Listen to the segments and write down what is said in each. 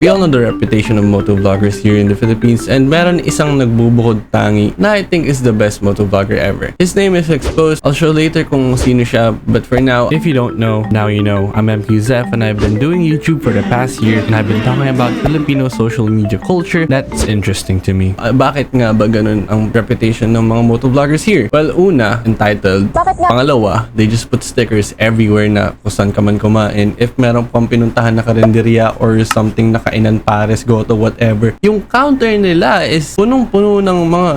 We all know the reputation of motovloggers here in the Philippines, and meron isang nagbubukod tangi na I think is the best motovlogger ever. His name is Exposed. I'll show later kung sino siya, but for now, if you don't know, now you know. I'm MQZF and I've been doing YouTube for the past year, and I've been talking about Filipino social media culture that's interesting to me. Bakit nga ba ganun ang reputation ng mga motovloggers here? Well, una, entitled. Pangalawa, they just put stickers everywhere na kung saan ka man kumain. If meron pang pinuntahan na karinderya or something na kainan, pares, goto, whatever, yung counter nila is punong-puno ng mga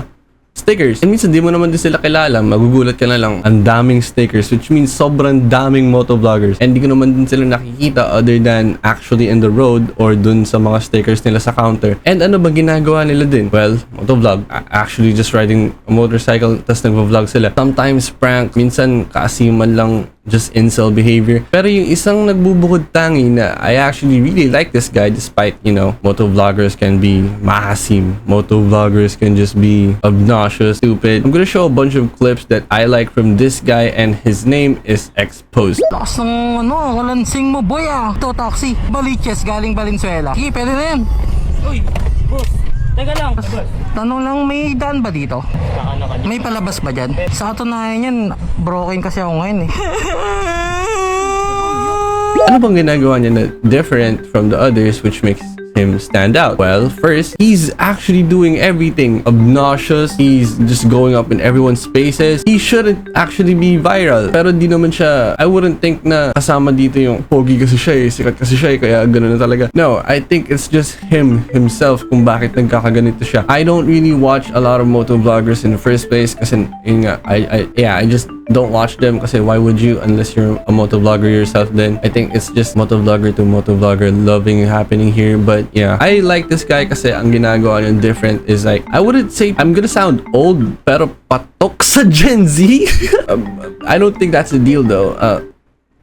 stickers. And minsan di mo naman din sila kilala, magugulat ka na lang, ang daming stickers, which means sobrang daming motovloggers. And di ko naman din sila nakikita other than actually in the road or dun sa mga stickers nila sa counter. And ano ba ginagawa nila din? Well, motovlog. Actually just riding a motorcycle, tas nagvo-vlog sila. Sometimes prank, minsan kaasiman lang, just incel behavior. Pero yung isang nagbubukod tangi na I actually really like this guy despite, you know, motovloggers can be maasim. Motovloggers can just be obnoxious, stupid. I'm gonna show a bunch of clips that I like from this guy, and his name is Exposed. Lakas ng kalansing mo, boy ah. Ito, taxi. Baliches, galing Valenzuela. Sige, pwede na yan. Uy, boss. Teka lang. Tanong lang, may daan ba dito? May palabas ba dyan? Sa katunayan yan, broken kasi ako ngayon eh. Ano bang ginagawa niya na different from the others which makes him stand out? Well, first, he's actually doing everything obnoxious. He's just going up in everyone's spaces. He shouldn't actually be viral. Pero di naman siya, I wouldn't think na kasama dito yung pogi kasi siya eh, sikat kasi siya eh, kaya gano'n na talaga. No, I think it's just himself kung bakit nagkakaganito siya. I don't really watch a lot of motovloggers in the first place kasi yun nga, I just don't watch them kasi why would you unless you're a motovlogger yourself. Then I think it's just motovlogger to motovlogger loving happening here. But yeah, I like this guy kasi ang ginagawa niya different is like, I wouldn't say, I'm gonna sound old, pero patok sa Gen Z. I don't think that's the deal though.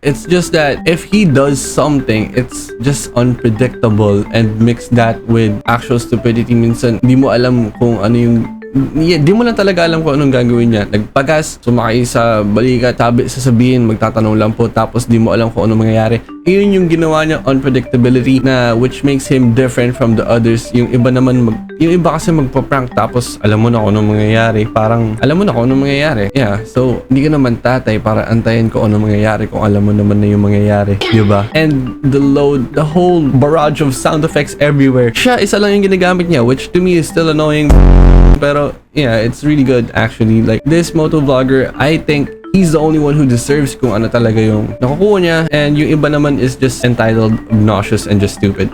It's just that if he does something, it's just unpredictable, and mix that with actual stupidity. Minsan, di mo alam kung ano yung di mo lang talaga alam kung anong gagawin niya. Nagpagas, sumakay sa balikat, sasabihin, magtatanong lang po, tapos di mo alam kung anong mangyayari. Yun yung ginawa niya, unpredictability, na which makes him different from the others. Yung iba naman, yung iba kasi magpa-prank, tapos alam mo na kung anong mangyayari. Parang, alam mo na kung anong mangyayari. Yeah, so, hindi ka naman tatay para antayin kung anong mangyayari kung alam mo naman na yung mangyayari. Diba? And the load, the whole barrage of sound effects everywhere. Siya, isa lang yung ginagamit niya, which to me is still annoying. Pero yeah, it's really good actually. Like this motovlogger, I think he's the only one who deserves kung ano talaga yung nakukuha niya, and yung iba naman is just entitled, obnoxious, and just stupid.